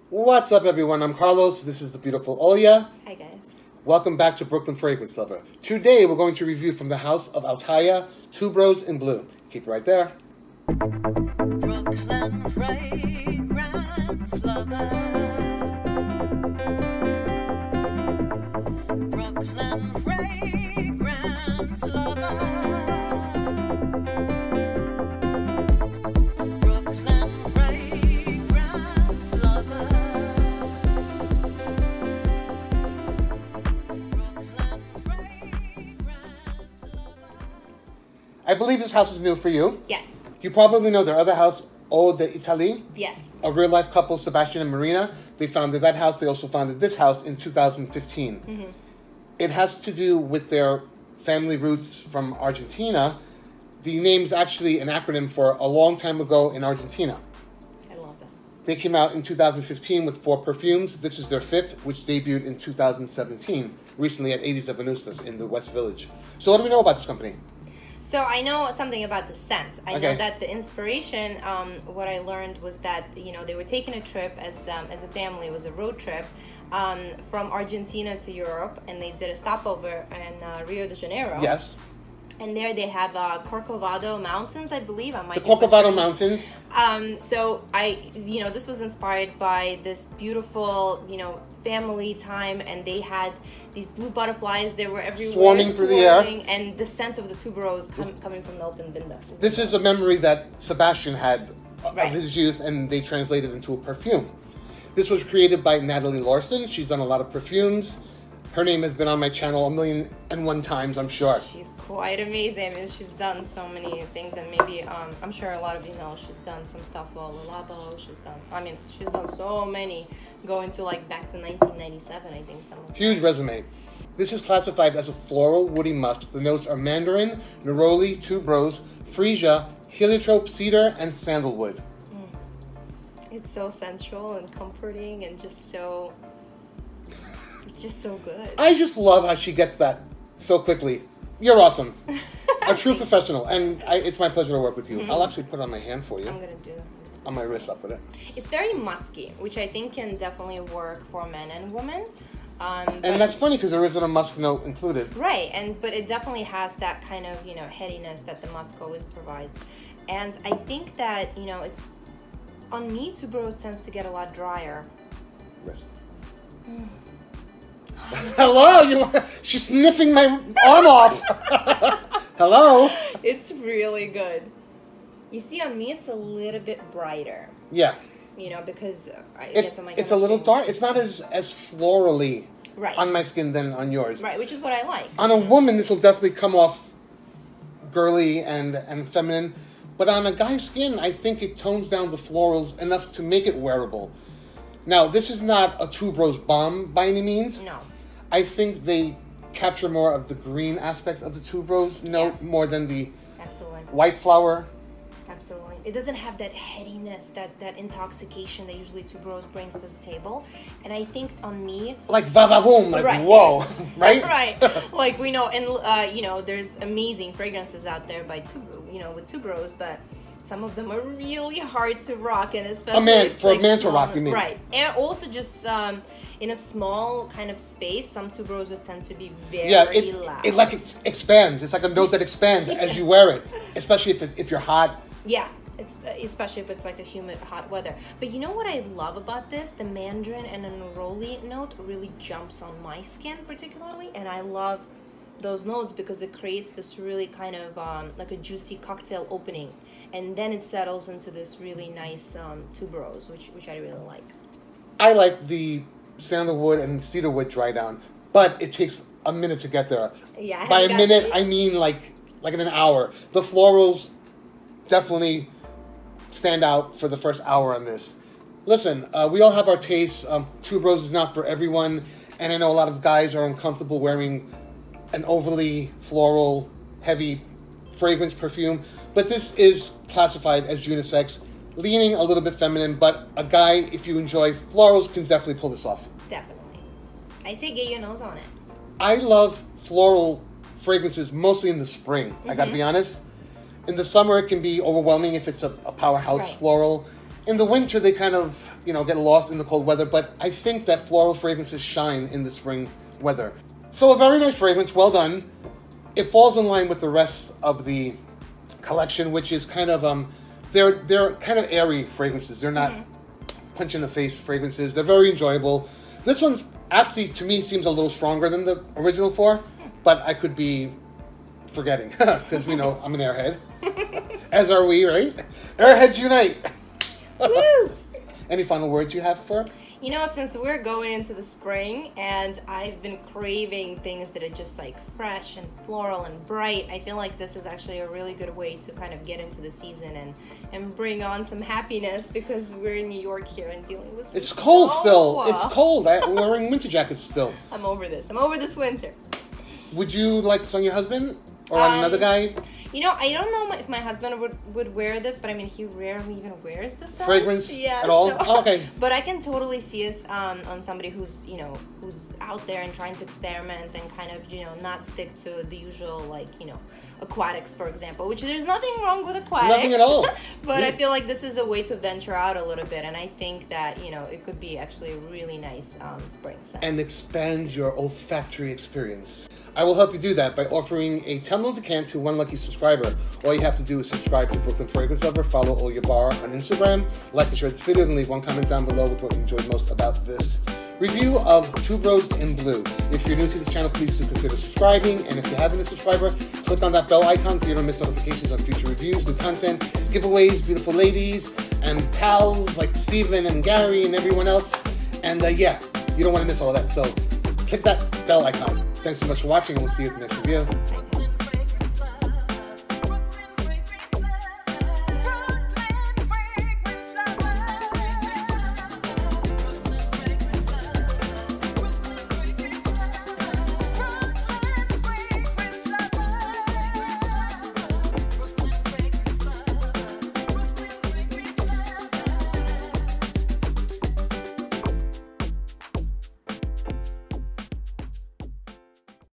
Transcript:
What's up, everyone? I'm Carlos. This is the beautiful Olya. Hi, guys. Welcome back to Brooklyn Fragrance Lover. Today, we're going to review from the house of ALTAIA Tuberose in Bloom. Keep it right there. Brooklyn Fragrance Lover. Brooklyn Fragrance Lover. I believe this house is new for you. Yes. You probably know their other house, Eau d'Italie. Yes. A real-life couple, Sebastian and Marina. They founded that house. They also founded this house in 2015. Mm-hmm. It has to do with their family roots from Argentina. The name's actually an acronym for a long time ago in Argentina. I love that. They came out in 2015 with 4 perfumes. This is their 5th, which debuted in 2017, recently at 80s Evanustas in the West Village. So what do we know about this company? So I know something about the scent. I know that the inspiration, what I learned was that, you know, they were taking a trip as a family. It was a road trip from Argentina to Europe, and they did a stopover in Rio de Janeiro. Yes. And there they have Corcovado Mountains, I believe. The Corcovado Mountains. So this was inspired by this beautiful, family time, and they had these blue butterflies. They were everywhere, swarming through the air, and the scent of the tuberose coming from the open window. This is a memory that Sebastian had of his youth, and they translated into a perfume. This was created by Natalie Larson. She's done a lot of perfumes. Her name has been on my channel 1,000,001 times, I'm sure. She's quite amazing. I mean, she's done so many things, and maybe I'm sure a lot of you know she's done some stuff for Le Labo. She's done so many, going to back to 1997, I think. Huge resume. This is classified as a floral woody musk. The notes are mandarin, neroli, tuberose, freesia, heliotrope, cedar, and sandalwood. It's so sensual and comforting, and just so. It's just so good. I just love how she gets that so quickly. You're awesome. A true professional. And it's my pleasure to work with you. Mm-hmm. I'll actually put it on my hand for you. I'm going to do that. On my wrist, I'll put it. It's very musky, which I think can definitely work for men and women. And that's funny because there isn't a musk note included. Right, but it definitely has that kind of, headiness that the musk always provides. And I think that, it's... On me, tuberose tends to get a lot drier. Wrist. Hello, she's sniffing my arm off. Hello. It's really good. You see, on me, it's a little bit brighter. Yeah. Because I guess on my it's a little dark. It's not as florally on my skin than on yours. Right, which is what I like. On a woman, this will definitely come off girly and feminine. But on a guy's skin, I think it tones down the florals enough to make it wearable. Now, this is not a tuberose bomb by any means. No. I think they capture more of the green aspect of the tuberose note more than the white flower. Absolutely. It doesn't have that headiness, that intoxication that usually tuberose brings to the table. And I think on me... Like va-va-voom, whoa, right? Right. Like we know, and there's amazing fragrances out there with tuberose, but... Some of them are really hard to rock, and especially for a man to rock, you mean? Right, and also just in a small kind of space, some tuberoses tend to be very loud. It expands. It's like a note that expands as you wear it, especially if you're hot. Yeah, especially if it's like a humid, hot weather. But you know what I love about this? The mandarin and a neroli note really jumps on my skin particularly, and I love those notes because it creates this really kind of like a juicy cocktail opening. And then it settles into this really nice tuberose, which I really like. I like the sandalwood and cedarwood dry down, but it takes a minute to get there. Yeah. By a minute, I mean like in an hour. The florals definitely stand out for the first hour on this. Listen, we all have our tastes. Tuberose is not for everyone, and I know a lot of guys are uncomfortable wearing an overly floral, heavy fragrance perfume. But this is classified as unisex, leaning a little bit feminine, but a guy, if you enjoy florals, can definitely pull this off. Definitely. I say get your nose on it. I love floral fragrances mostly in the spring, I gotta be honest. In the summer, it can be overwhelming if it's a powerhouse floral. in the winter they kind of, you know, get lost in the cold weather, but I think that floral fragrances shine in the spring weather. So a very nice fragrance, well done. It falls in line with the rest of the collection, which is kind of, they're kind of airy fragrances. They're not punch in the face fragrances. They're very enjoyable. This one's actually, to me, seems a little stronger than the original four, but I could be forgetting, because we know I'm an airhead. As are we, right? Airheads unite! Woo! Any final words you have for? You know, since we're going into the spring and I've been craving things that are just like fresh and floral and bright, I feel like this is actually a really good way to kind of get into the season and bring on some happiness, because we're in New York here and dealing with some It's cold snow. still. It's cold. We're wearing winter jackets still. I'm over this. I'm over this winter. Would you like this on your husband? Or on another guy? You know, I don't know if my husband would wear this, but I mean, he rarely even wears the scent. Fragrance Yeah, at all? so- Oh, okay. But I can totally see us on somebody who's, you know, who's out there and trying to experiment and kind of, you know, not stick to the usual, like, you know, aquatics, for example, which there's nothing wrong with aquatics. Nothing at all. But Yeah. I feel like this is a way to venture out a little bit, and I think that, you know, it could be actually a really nice spring scent. And expand your olfactory experience. I will help you do that by offering a 10 decant to one lucky subscriber. All you have to do is subscribe to Brooklyn Fragrance Lover, follow Olya Bar on Instagram, like and share this video, and leave one comment down below with what you enjoyed most about this review of Tuberose in Blue. If you're new to this channel, please do consider subscribing, and if you haven't been a subscriber, click on that bell icon so you don't miss notifications on future reviews, new content, giveaways, beautiful ladies, and pals like Steven and Gary and everyone else. And yeah, you don't want to miss all of that, so click that bell icon. Thanks so much for watching, and we'll see you at the next review.